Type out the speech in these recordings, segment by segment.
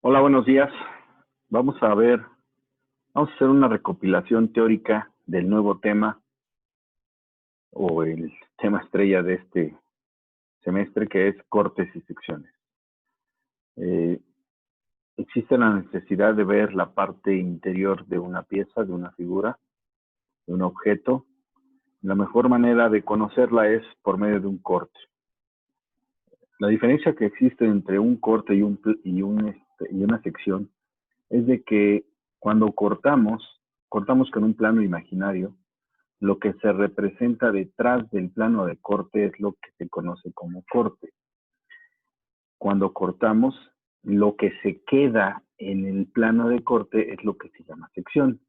Hola, buenos días. Vamos a ver, vamos a hacer una recopilación teórica del nuevo tema o el tema estrella de este semestre, que es cortes y secciones. Existe la necesidad de ver la parte interior de una pieza, de una figura, de un objeto. La mejor manera de conocerla es por medio de un corte. La diferencia que existe entre un corte y una sección es de que cuando cortamos con un plano imaginario. Lo que se representa detrás del plano de corte es lo que se conoce como corte. Cuando cortamos, lo que se queda en el plano de corte es lo que se llama sección.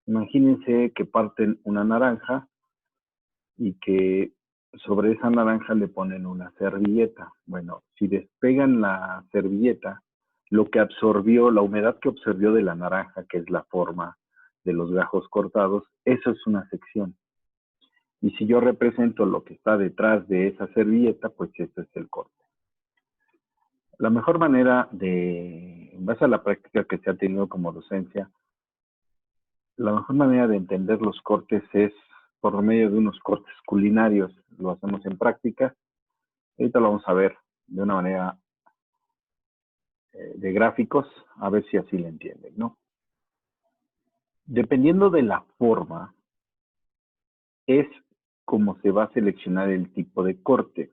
Imagínense que parten una naranja y que sobre esa naranja le ponen una servilleta. Bueno, si despegan la servilleta, lo que absorbió, la humedad que absorbió de la naranja, que es la forma de los gajos cortados, eso es una sección. Y si yo represento lo que está detrás de esa servilleta, pues este es el corte. La mejor manera en base a la práctica que se ha tenido como docencia, la mejor manera de entender los cortes es por medio de unos cortes culinarios. Lo hacemos en práctica. Ahorita lo vamos a ver de una manera de gráficos, a ver si así lo entienden, ¿no? Dependiendo de la forma, es como se va a seleccionar el tipo de corte.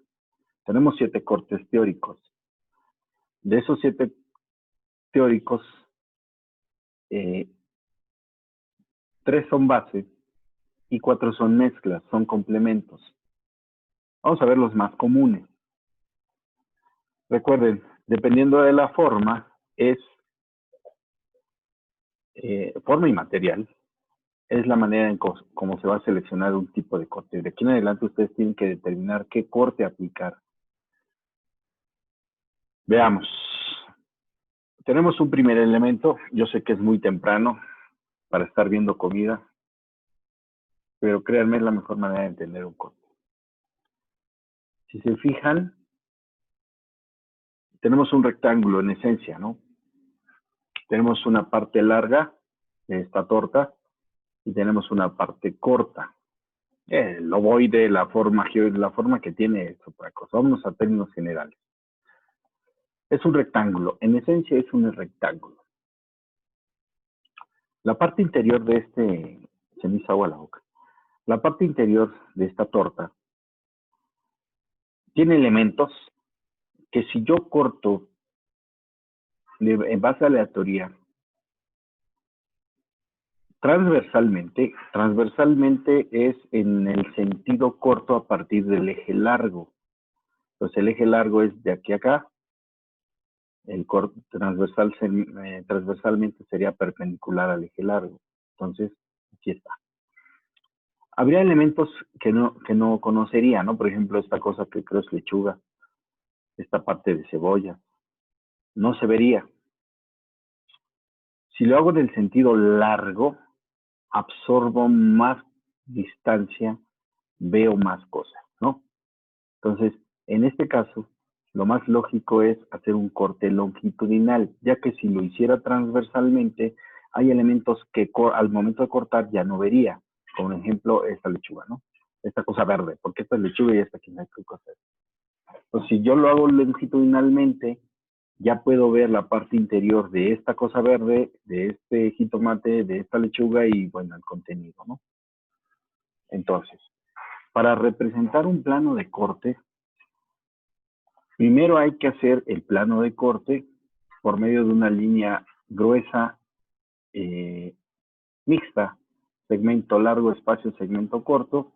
Tenemos 7 cortes teóricos. De esos 7 teóricos, 3 son base y 4 son mezclas, son complementos. Vamos a ver los más comunes. Recuerden, dependiendo de la forma, es forma y material, es la manera en cómo se va a seleccionar un tipo de corte. De aquí en adelante ustedes tienen que determinar qué corte aplicar. Veamos. Tenemos un primer elemento. Yo sé que es muy temprano para estar viendo comida, pero créanme, es la mejor manera de entender un corte. Si se fijan, tenemos un rectángulo en esencia, ¿no? Tenemos una parte larga de esta torta y tenemos una parte corta. El ovoide, la forma que tiene es otra cosa. Vámonos a términos generales. Es un rectángulo. En esencia es un rectángulo. La parte interior de se me hizo agua la boca. La parte interior de esta torta tiene elementos que si yo corto en base aleatoria transversalmente es en el sentido corto a partir del eje largo. Entonces el eje largo es de aquí a acá, el corte transversalmente sería perpendicular al eje largo. Entonces, aquí está. Habría elementos que no conocería, ¿no? Por ejemplo, esta cosa que creo es lechuga, esta parte de cebolla, no se vería. Si lo hago en el sentido largo, absorbo más distancia, veo más cosas, ¿no? Entonces, en este caso, lo más lógico es hacer un corte longitudinal, ya que si lo hiciera transversalmente, hay elementos que al momento de cortar ya no vería, como por ejemplo esta lechuga, ¿no? Esta cosa verde, porque esta es lechuga y esta aquí no hay cosa. Entonces, si yo lo hago longitudinalmente, ya puedo ver la parte interior de esta cosa verde, de este jitomate, de esta lechuga y, bueno, el contenido, ¿no? Entonces, para representar un plano de corte, primero hay que hacer el plano de corte por medio de una línea gruesa, mixta, segmento largo, espacio, segmento corto,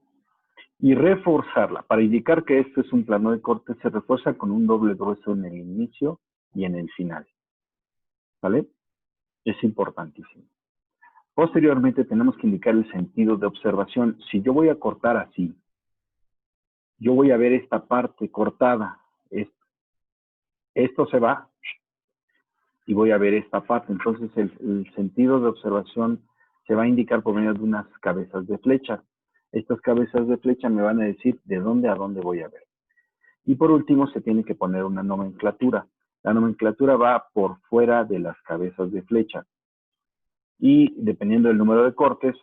y reforzarla. Para indicar que esto es un plano de corte, se refuerza con un doble grueso en el inicio y en el final. ¿Vale? Es importantísimo. Posteriormente tenemos que indicar el sentido de observación. Si yo voy a cortar así, yo voy a ver esta parte cortada. Esto se va y voy a ver esta parte. Entonces el sentido de observación se va a indicar por medio de unas cabezas de flecha. Estas cabezas de flecha me van a decir de dónde a dónde voy a ver. Y por último se tiene que poner una nomenclatura. La nomenclatura va por fuera de las cabezas de flecha y dependiendo del número de cortes,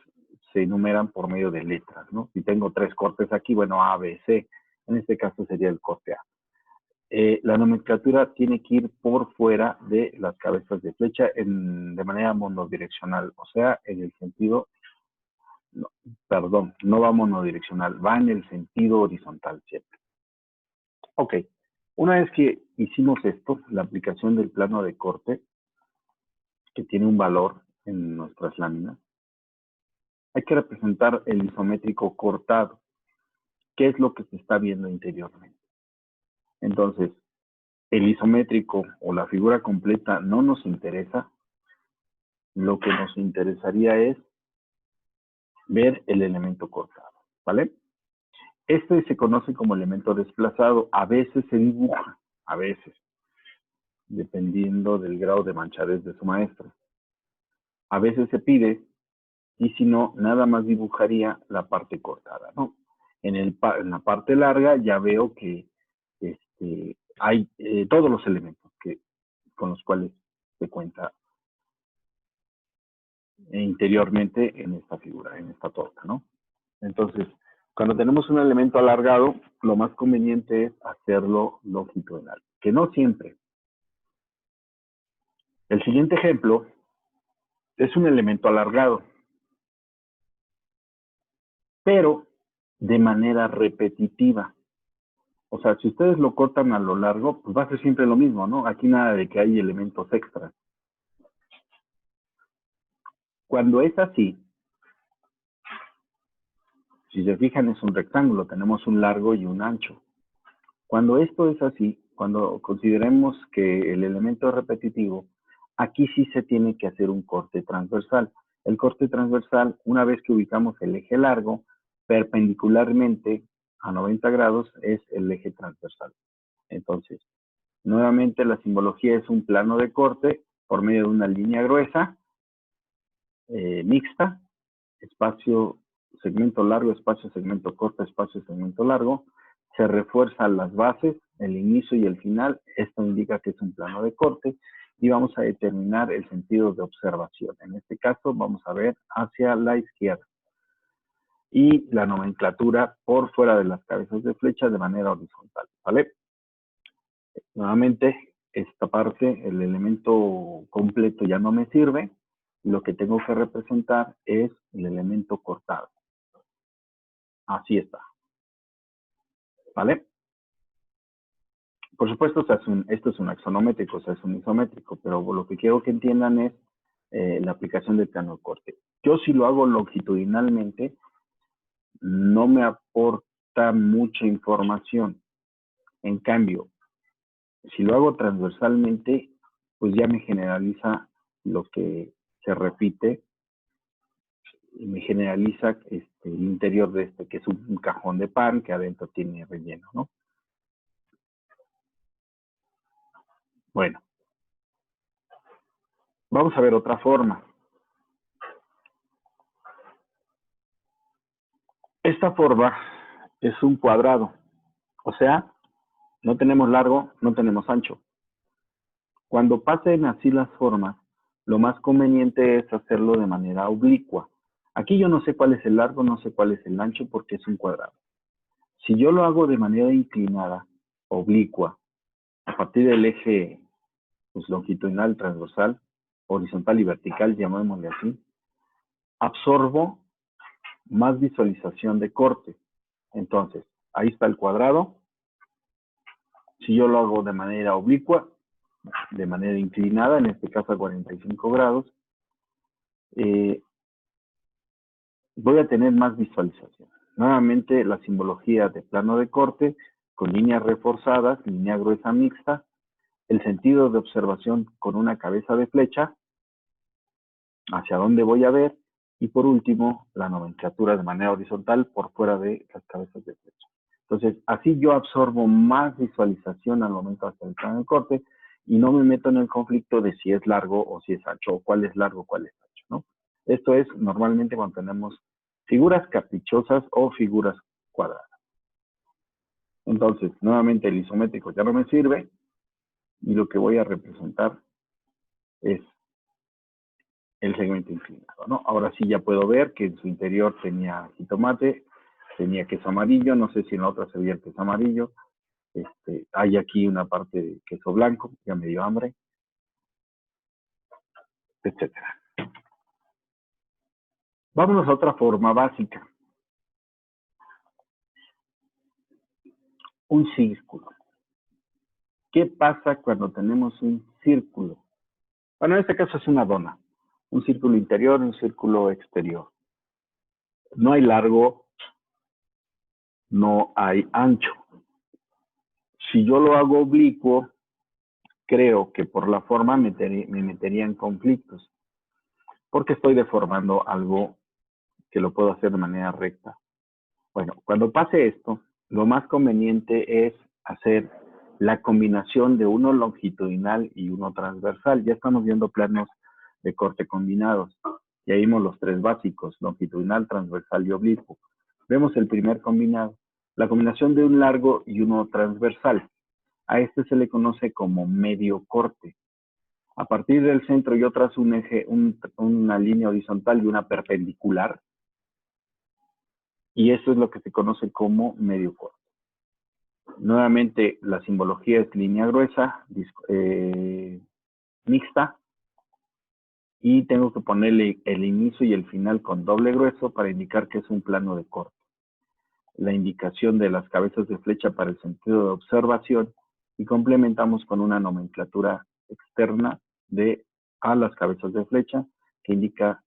se enumeran por medio de letras, ¿no? Si tengo 3 cortes aquí, bueno, A, B, C, en este caso sería el corte A. La nomenclatura tiene que ir por fuera de las cabezas de flecha de manera monodireccional, o sea, en el sentido, no, perdón, no va monodireccional, va en el sentido horizontal siempre. Ok, una vez que hicimos esto, la aplicación del plano de corte, que tiene un valor en nuestras láminas, hay que representar el isométrico cortado, que es lo que se está viendo interiormente. Entonces, el isométrico o la figura completa no nos interesa. Lo que nos interesaría es ver el elemento cortado, ¿vale? Este se conoce como elemento desplazado. A veces se dibuja, a veces, dependiendo del grado de manchadez de su maestro. A veces se pide, y si no, nada más dibujaría la parte cortada, ¿no? En la parte larga ya veo que hay todos los elementos con los cuales se cuenta interiormente en esta figura, en esta torta, ¿no? Entonces, cuando tenemos un elemento alargado, lo más conveniente es hacerlo longitudinal, que no siempre. El siguiente ejemplo es un elemento alargado, pero de manera repetitiva. O sea, si ustedes lo cortan a lo largo, pues va a ser siempre lo mismo, ¿no? Aquí nada de que hay elementos extras. Cuando es así, si se fijan es un rectángulo, tenemos un largo y un ancho. Cuando esto es así, cuando consideremos que el elemento es repetitivo, aquí sí se tiene que hacer un corte transversal. El corte transversal, una vez que ubicamos el eje largo, perpendicularmente a 90 grados es el eje transversal. Entonces, nuevamente la simbología es un plano de corte por medio de una línea gruesa, mixta, espacio, segmento largo, espacio, segmento corto, espacio, segmento largo. Se refuerzan las bases, el inicio y el final. Esto indica que es un plano de corte y vamos a determinar el sentido de observación. En este caso vamos a ver hacia la izquierda. Y la nomenclatura por fuera de las cabezas de flecha de manera horizontal, ¿vale? Nuevamente, esta parte, el elemento completo ya no me sirve. Lo que tengo que representar es el elemento cortado. Así está. ¿Vale? Por supuesto, o sea, esto es un axonométrico, o sea, es un isométrico, pero lo que quiero que entiendan es la aplicación del plano de corte. Yo si lo hago longitudinalmente, no me aporta mucha información. En cambio, si lo hago transversalmente, pues ya me generaliza lo que se repite y me generaliza el interior de que es un cajón de pan que adentro tiene relleno, ¿no? Bueno, vamos a ver otra forma. Esta forma es un cuadrado, o sea, no tenemos largo, no tenemos ancho. Cuando pasen así las formas, lo más conveniente es hacerlo de manera oblicua. Aquí yo no sé cuál es el largo, no sé cuál es el ancho porque es un cuadrado. Si yo lo hago de manera inclinada, oblicua, a partir del eje pues, longitudinal, transversal, horizontal y vertical, llamémosle así, absorbo más visualización de corte. Entonces, ahí está el cuadrado. Si yo lo hago de manera oblicua, de manera inclinada, en este caso a 45 grados, voy a tener más visualización. Nuevamente, la simbología de plano de corte con líneas reforzadas, línea gruesa mixta, el sentido de observación con una cabeza de flecha, hacia dónde voy a ver, y por último, la nomenclatura de manera horizontal por fuera de las cabezas de flecha. Entonces, así yo absorbo más visualización al momento de hacer el plano de corte y no me meto en el conflicto de si es largo o si es ancho, o cuál es largo, cuál es ancho, ¿no? Esto es normalmente cuando tenemos figuras caprichosas o figuras cuadradas. Entonces, nuevamente el isométrico ya no me sirve. y lo que voy a representar es el segmento inclinado, ¿no? Ahora sí ya puedo ver que en su interior tenía jitomate, tenía queso amarillo, no sé si en la otra se veía el queso amarillo. Hay aquí una parte de queso blanco, ya me dio hambre, etcétera. Vámonos a otra forma básica. Un círculo. ¿Qué pasa cuando tenemos un círculo? Bueno, en este caso es una dona. Un círculo interior, un círculo exterior. No hay largo, no hay ancho. Si yo lo hago oblicuo, creo que por la forma me metería en conflictos, porque estoy deformando algo que lo puedo hacer de manera recta. Bueno, cuando pase esto, lo más conveniente es hacer la combinación de uno longitudinal y uno transversal. Ya estamos viendo planos de corte combinados. Ya vimos los tres básicos, longitudinal, transversal y oblicuo. Vemos el primer combinado, la combinación de un largo y uno transversal. A este se le conoce como medio corte. A partir del centro yo trazo un eje, una línea horizontal y una perpendicular. Y eso es lo que se conoce como medio corte. Nuevamente, la simbología es línea gruesa, mixta, y tengo que ponerle el inicio y el final con doble grueso para indicar que es un plano de corte. La indicación de las cabezas de flecha para el sentido de observación y complementamos con una nomenclatura externa a las cabezas de flecha que indica,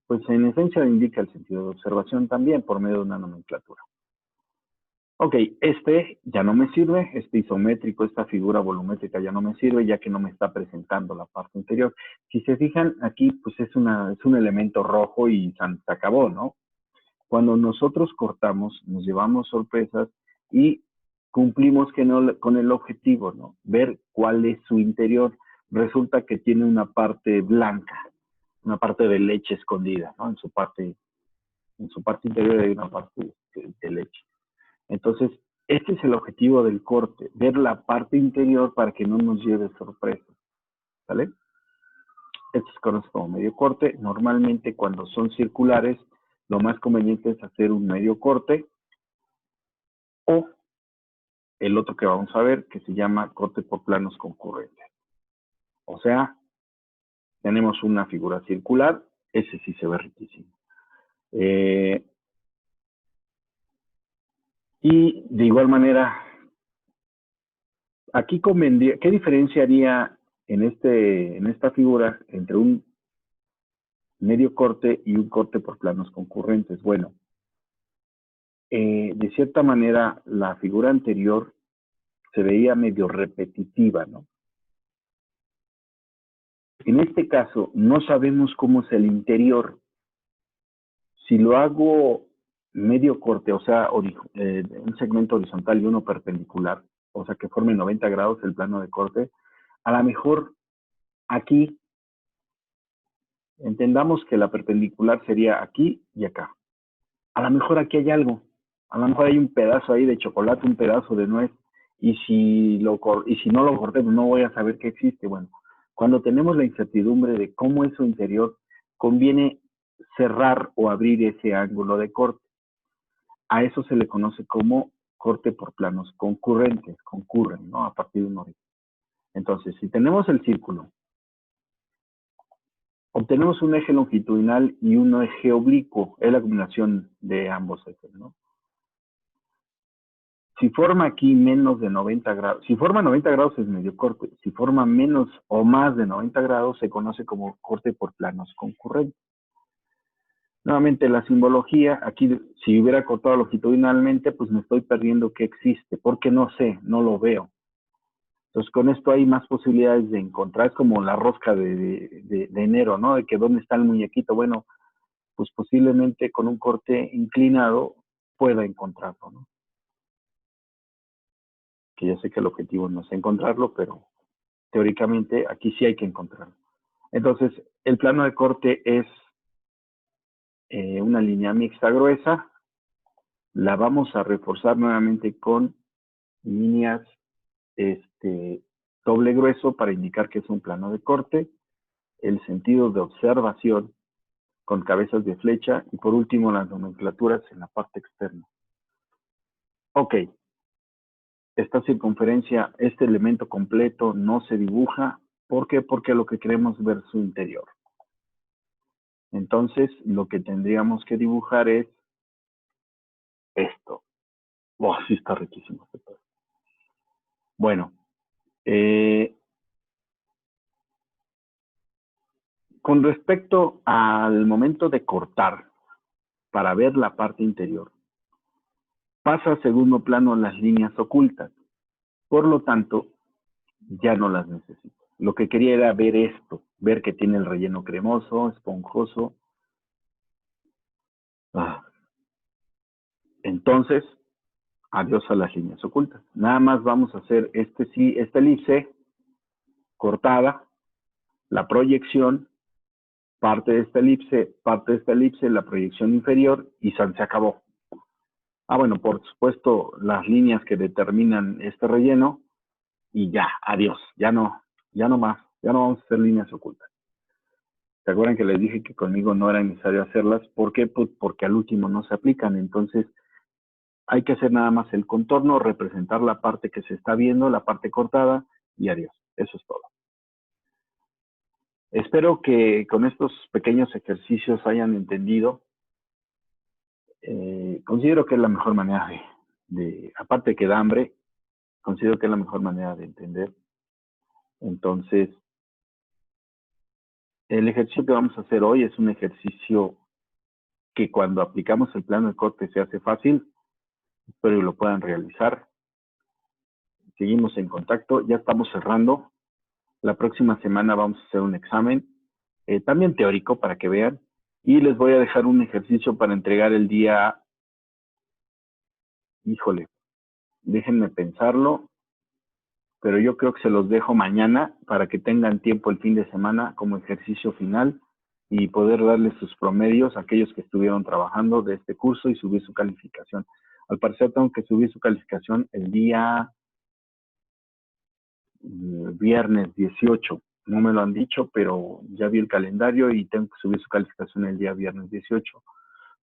pues en esencia indica el sentido de observación también por medio de una nomenclatura. Ok, este ya no me sirve, este isométrico, esta figura volumétrica ya no me sirve, ya que no me está presentando la parte interior. Si se fijan, aquí pues es un elemento rojo y se acabó, ¿no? Cuando nosotros cortamos, nos llevamos sorpresas y cumplimos con el objetivo, ¿no? Ver cuál es su interior. Resulta que tiene una parte blanca, una parte de leche escondida, ¿no? En su parte interior hay una parte de leche. Entonces, este es el objetivo del corte, ver la parte interior para que no nos lleve sorpresas, ¿vale? Esto se conoce como medio corte. Normalmente cuando son circulares, lo más conveniente es hacer un medio corte o el otro que vamos a ver, que se llama corte por planos concurrentes. O sea, tenemos una figura circular, ese sí se ve riquísimo. Y de igual manera, aquí convendría, ¿qué diferencia haría en esta figura entre un medio corte y un corte por planos concurrentes? Bueno, de cierta manera la figura anterior se veía medio repetitiva, ¿no? En este caso no sabemos cómo es el interior. Si lo hago medio corte, o sea, un segmento horizontal y uno perpendicular, o sea, que forme 90 grados el plano de corte, a lo mejor aquí entendamos que la perpendicular sería aquí y acá. A lo mejor aquí hay algo, a lo mejor hay un pedazo ahí de chocolate, un pedazo de nuez, y si no lo corté, pues no voy a saber que existe. Bueno, cuando tenemos la incertidumbre de cómo es su interior, conviene cerrar o abrir ese ángulo de corte. A eso se le conoce como corte por planos concurrentes, concurren, ¿no? A partir de un origen. Entonces, si tenemos el círculo, obtenemos un eje longitudinal y un eje oblicuo, es la combinación de ambos ejes, ¿no? Si forma aquí menos de 90 grados, si forma 90 grados es medio corte, si forma menos o más de 90 grados se conoce como corte por planos concurrentes. Nuevamente la simbología, aquí si hubiera cortado longitudinalmente, pues me estoy perdiendo que existe, porque no sé, no lo veo. Entonces con esto hay más posibilidades de encontrar, es como la rosca de enero, ¿no? De que dónde está el muñequito. Bueno, pues posiblemente con un corte inclinado pueda encontrarlo, ¿no? Que ya sé que el objetivo no es encontrarlo, pero teóricamente aquí sí hay que encontrarlo. Entonces, el plano de corte es una línea mixta gruesa. La vamos a reforzar nuevamente con líneas doble grueso para indicar que es un plano de corte, el sentido de observación con cabezas de flecha y por último las nomenclaturas en la parte externa. Ok, esta circunferencia, este elemento completo no se dibuja. ¿Por qué? Porque lo que queremos ver es su interior. Entonces, lo que tendríamos que dibujar es esto. ¡Wow! Sí está riquísimo. Bueno, con respecto al momento de cortar para ver la parte interior, pasa a segundo plano las líneas ocultas. Por lo tanto, ya no las necesito. Lo que quería era ver esto, ver que tiene el relleno cremoso, esponjoso. Entonces, adiós a las líneas ocultas. Nada más vamos a hacer esta elipse cortada, la proyección, parte de esta elipse, la proyección inferior y se acabó. Bueno, por supuesto, las líneas que determinan este relleno y ya, adiós, ya no más, ya no vamos a hacer líneas ocultas. ¿Se acuerdan que les dije que conmigo no era necesario hacerlas? ¿Por qué? Pues porque al último no se aplican, entonces hay que hacer nada más el contorno, representar la parte que se está viendo, la parte cortada y adiós, eso es todo. Espero que con estos pequeños ejercicios hayan entendido. Considero que es la mejor manera aparte que da hambre, considero que es la mejor manera de entender. Entonces, el ejercicio que vamos a hacer hoy es un ejercicio que cuando aplicamos el plano de corte se hace fácil. Espero que lo puedan realizar. Seguimos en contacto, ya estamos cerrando. La próxima semana vamos a hacer un examen, también teórico para que vean. Y les voy a dejar un ejercicio para entregar el día, híjole, déjenme pensarlo, pero yo creo que se los dejo mañana para que tengan tiempo el fin de semana como ejercicio final y poder darles sus promedios a aquellos que estuvieron trabajando de este curso y subir su calificación. Al parecer tengo que subir su calificación el día viernes 18. No me lo han dicho, pero ya vi el calendario y tengo que subir su calificación el día viernes 18.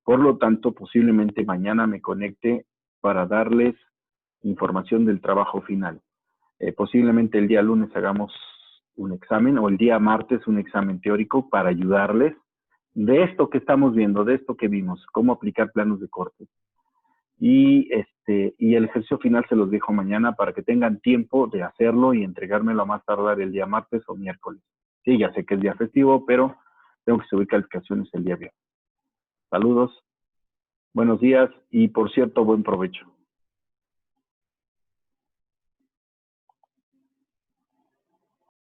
Por lo tanto, posiblemente mañana me conecte para darles información del trabajo final. Posiblemente el día lunes hagamos un examen o el día martes un examen teórico para ayudarles de esto que estamos viendo, de esto que vimos, cómo aplicar planos de corte. Y el ejercicio final se los dejo mañana para que tengan tiempo de hacerlo y entregármelo a más tardar el día martes o miércoles. Sí, ya sé que es día festivo, pero tengo que subir calificaciones el día viernes. Saludos, buenos días y por cierto, buen provecho.